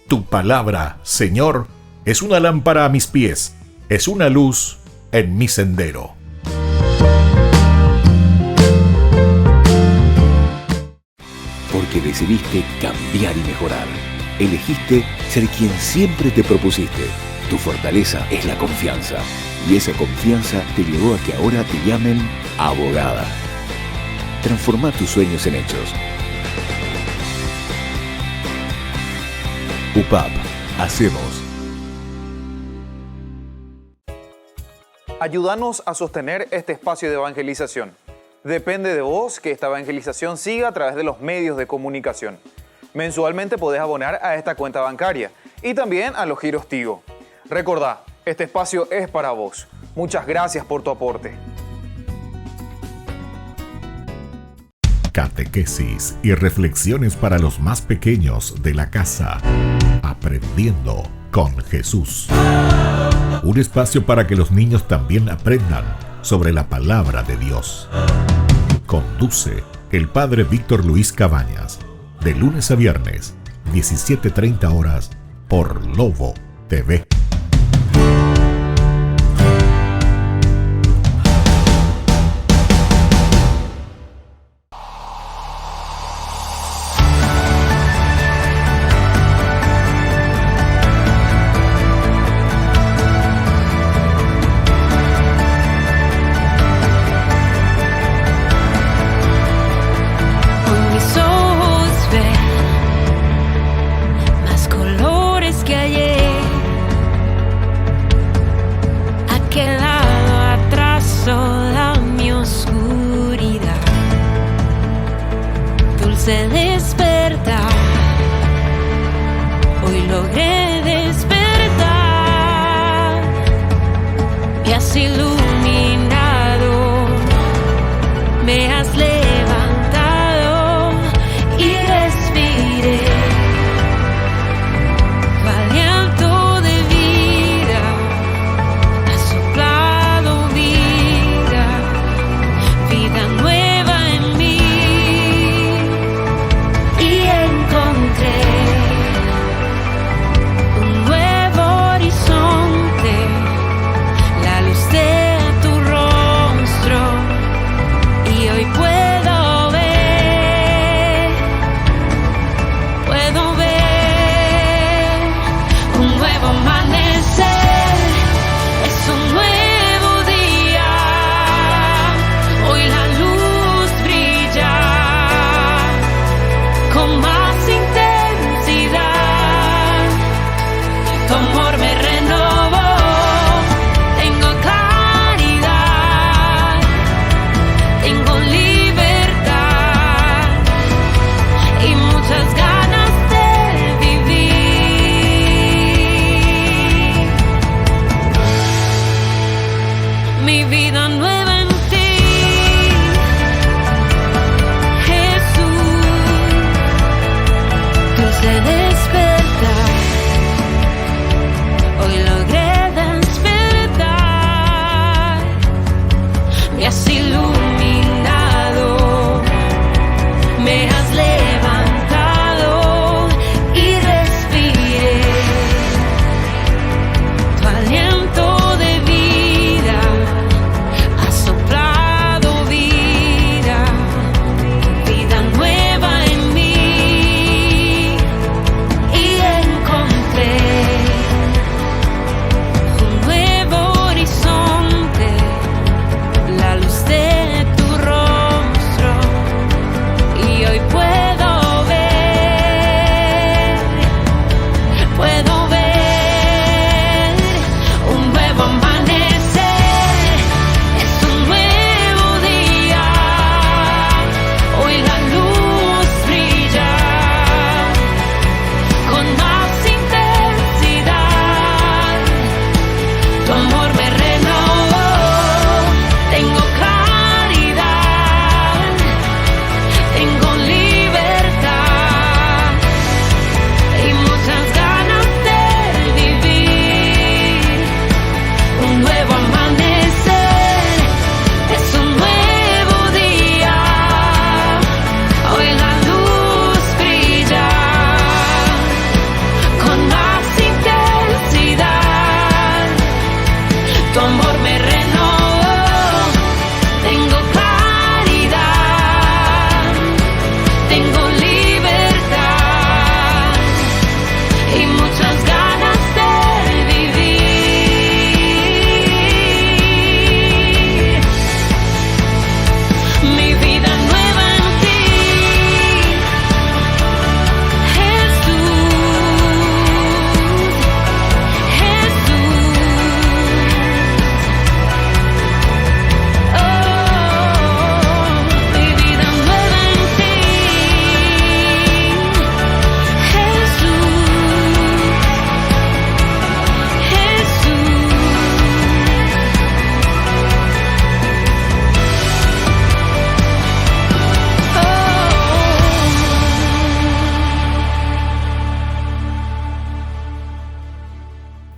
Tu palabra, Señor, es una lámpara a mis pies, es una luz en mi sendero. Porque decidiste cambiar y mejorar. Elegiste ser quien siempre te propusiste. Tu fortaleza es la confianza. Y esa confianza te llevó a que ahora te llamen abogada. Transforma tus sueños en hechos. UPAP. Hacemos. Ayúdanos a sostener este espacio de evangelización. Depende de vos que esta evangelización siga a través de los medios de comunicación. Mensualmente podés abonar a esta cuenta bancaria y también a los giros Tigo. Recordá, este espacio es para vos. Muchas gracias por tu aporte. Catequesis y reflexiones para los más pequeños de la casa. Aprendiendo con Jesús. Un espacio para que los niños también aprendan sobre la palabra de Dios. Conduce el Padre Víctor Luis Cabañas. De lunes a viernes, 17:30 horas, por Lobo TV. Mis ojos ven más colores que ayer.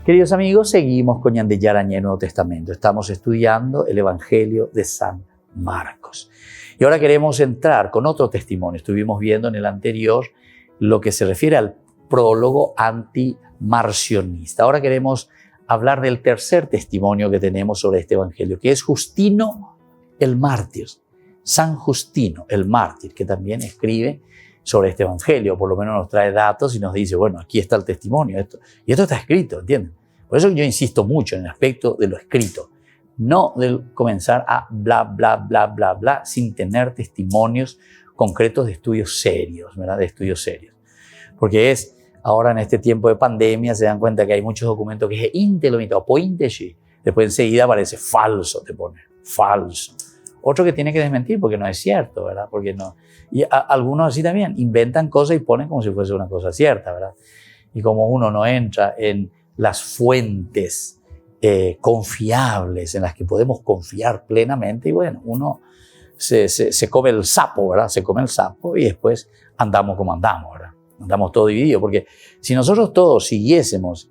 Queridos amigos, seguimos con Ñan de Yarañé, Nuevo Testamento. Estamos estudiando el Evangelio de San Marcos. Y ahora queremos entrar con otro testimonio. Estuvimos viendo en el anterior lo que se refiere al prólogo antimarcionista. Ahora queremos hablar del tercer testimonio que tenemos sobre este Evangelio, que es Justino el mártir. San Justino el mártir, que también escribe sobre este Evangelio, por lo menos nos trae datos y nos dice, bueno, aquí está el testimonio, y esto está escrito, ¿entienden? Por eso yo insisto mucho en el aspecto de lo escrito, no de comenzar a bla, bla, bla, bla, bla, sin tener testimonios concretos de estudios serios, ¿verdad? De estudios serios. Porque ahora en este tiempo de pandemia se dan cuenta que hay muchos documentos que es intelomitado, después enseguida aparece falso, te pone, falso. Otro que tiene que desmentir porque no es cierto, ¿verdad? Porque no. Y algunos así también inventan cosas y ponen como si fuese una cosa cierta, ¿verdad? Y como uno no entra en las fuentes confiables en las que podemos confiar plenamente, y bueno, uno se come el sapo, ¿verdad? Se come el sapo y después andamos como andamos, ¿verdad? Andamos todo dividido, porque si nosotros todos siguiésemos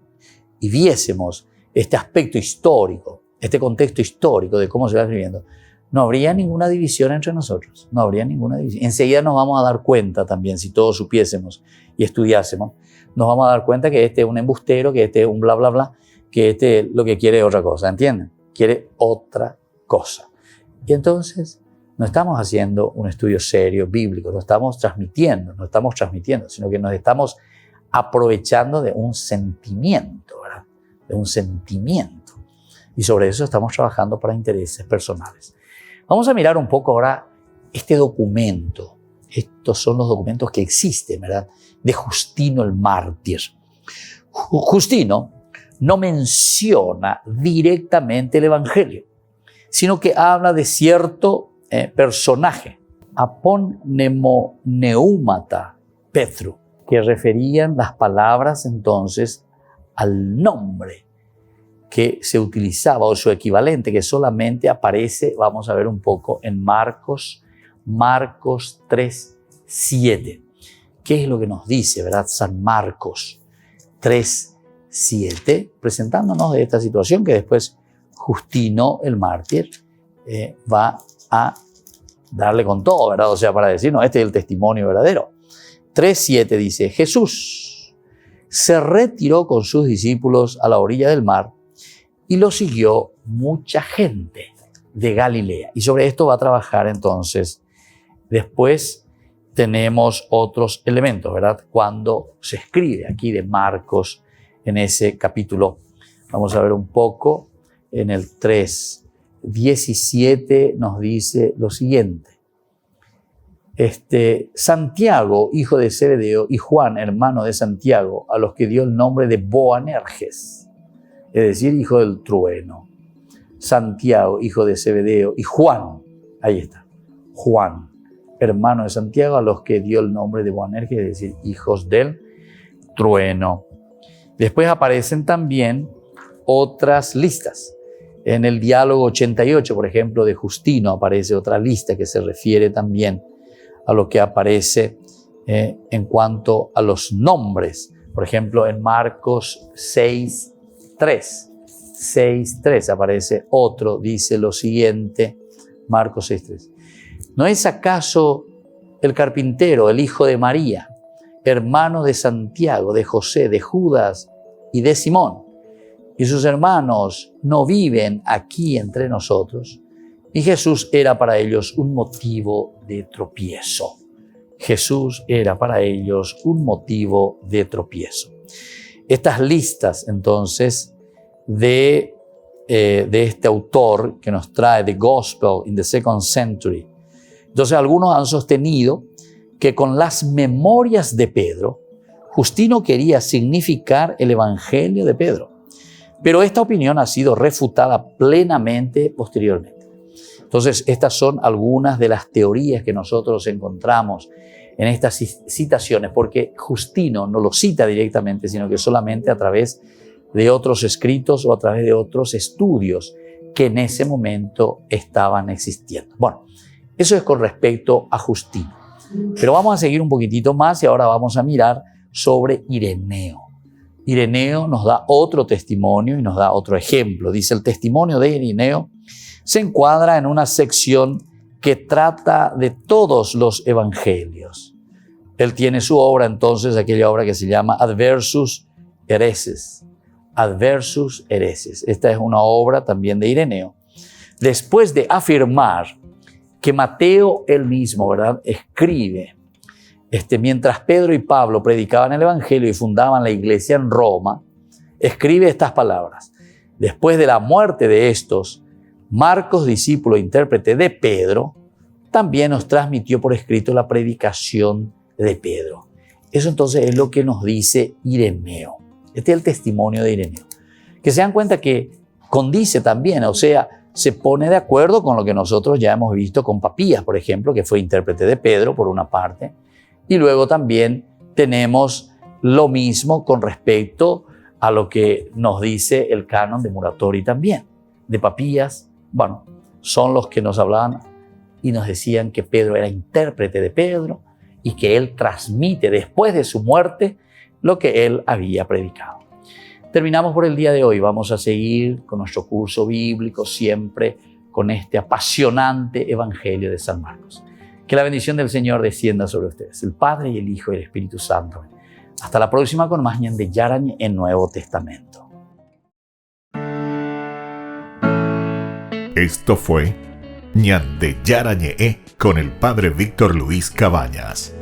y viésemos este aspecto histórico, este contexto histórico de cómo se va escribiendo, no habría ninguna división entre nosotros, no habría ninguna división. Enseguida nos vamos a dar cuenta también, si todos supiésemos y estudiásemos, nos vamos a dar cuenta que este es un embustero, que este es un bla, bla, bla, que este lo que quiere es otra cosa, ¿entienden? Quiere otra cosa. Y entonces no estamos haciendo un estudio serio, bíblico, no estamos transmitiendo, sino que nos estamos aprovechando de un sentimiento, ¿verdad? De un sentimiento. Y sobre eso estamos trabajando para intereses personales. Vamos a mirar un poco ahora este documento. Estos son los documentos que existen, ¿verdad? De Justino el mártir. Justino no menciona directamente el Evangelio, sino que habla de cierto personaje, Aponnemoneumata Petru, que referían las palabras entonces al nombre que se utilizaba o su equivalente, que solamente aparece, vamos a ver un poco, en Marcos 3:7. ¿Qué es lo que nos dice, verdad? San Marcos 3:7, presentándonos de esta situación que después Justino el mártir va a darle con todo, ¿verdad? O sea, para decir, no, este es el testimonio verdadero. 3:7 dice, Jesús se retiró con sus discípulos a la orilla del mar y lo siguió mucha gente de Galilea. Y sobre esto va a trabajar entonces. Después tenemos otros elementos, ¿verdad? Cuando se escribe aquí de Marcos en ese capítulo, vamos a ver un poco, en el 3:17 nos dice lo siguiente. Santiago, hijo de Zebedeo, y Juan, hermano de Santiago, a los que dio el nombre de Boanerges, es decir, hijo del trueno. Santiago, hijo de Zebedeo, y Juan, ahí está, Juan, hermano de Santiago, a los que dio el nombre de Boanerges, es decir, hijos del trueno. Después aparecen también otras listas. En el diálogo 88, por ejemplo, de Justino, aparece otra lista que se refiere también a lo que aparece en cuanto a los nombres. Por ejemplo, en Marcos 6:3 aparece otro, dice lo siguiente, Marcos 6:3. ¿No es acaso el carpintero, el hijo de María, hermano de Santiago, de José, de Judas y de Simón? Y sus hermanos no viven aquí entre nosotros. Y Jesús era para ellos un motivo de tropiezo. Jesús era para ellos un motivo de tropiezo. Estas listas, entonces, de este autor que nos trae The Gospel in the Second Century. Entonces, algunos han sostenido que con las memorias de Pedro, Justino quería significar el Evangelio de Pedro. Pero esta opinión ha sido refutada plenamente posteriormente. Entonces, estas son algunas de las teorías que nosotros encontramos en estas citaciones, porque Justino no lo cita directamente, sino que solamente a través de otros escritos o a través de otros estudios que en ese momento estaban existiendo. Bueno, eso es con respecto a Justino. Pero vamos a seguir un poquitito más y ahora vamos a mirar sobre Ireneo. Ireneo nos da otro testimonio y nos da otro ejemplo. Dice, el testimonio de Ireneo se encuadra en una sección que trata de todos los evangelios. Él tiene su obra entonces, aquella obra que se llama Adversus Hereses. Adversus Hereses. Esta es una obra también de Ireneo. Después de afirmar que Mateo él mismo, ¿verdad?, escribe, mientras Pedro y Pablo predicaban el evangelio y fundaban la iglesia en Roma, escribe estas palabras. Después de la muerte de estos, Marcos, discípulo e intérprete de Pedro, también nos transmitió por escrito la predicación de Pedro. Eso entonces es lo que nos dice Ireneo. Este es el testimonio de Ireneo. Que se dan cuenta que condice también, o sea, se pone de acuerdo con lo que nosotros ya hemos visto con Papías, por ejemplo, que fue intérprete de Pedro por una parte, y luego también tenemos lo mismo con respecto a lo que nos dice el canon de Muratori también, de Papías. Bueno, son los que nos hablaban y nos decían que Pedro era intérprete de Pedro y que él transmite después de su muerte lo que él había predicado. Terminamos por el día de hoy. Vamos a seguir con nuestro curso bíblico, siempre con este apasionante Evangelio de San Marcos. Que la bendición del Señor descienda sobre ustedes, el Padre y el Hijo y el Espíritu Santo. Hasta la próxima con más Ñan de Yarañe en Nuevo Testamento. Esto fue Ñan de Yarañe con el Padre Víctor Luis Cabañas.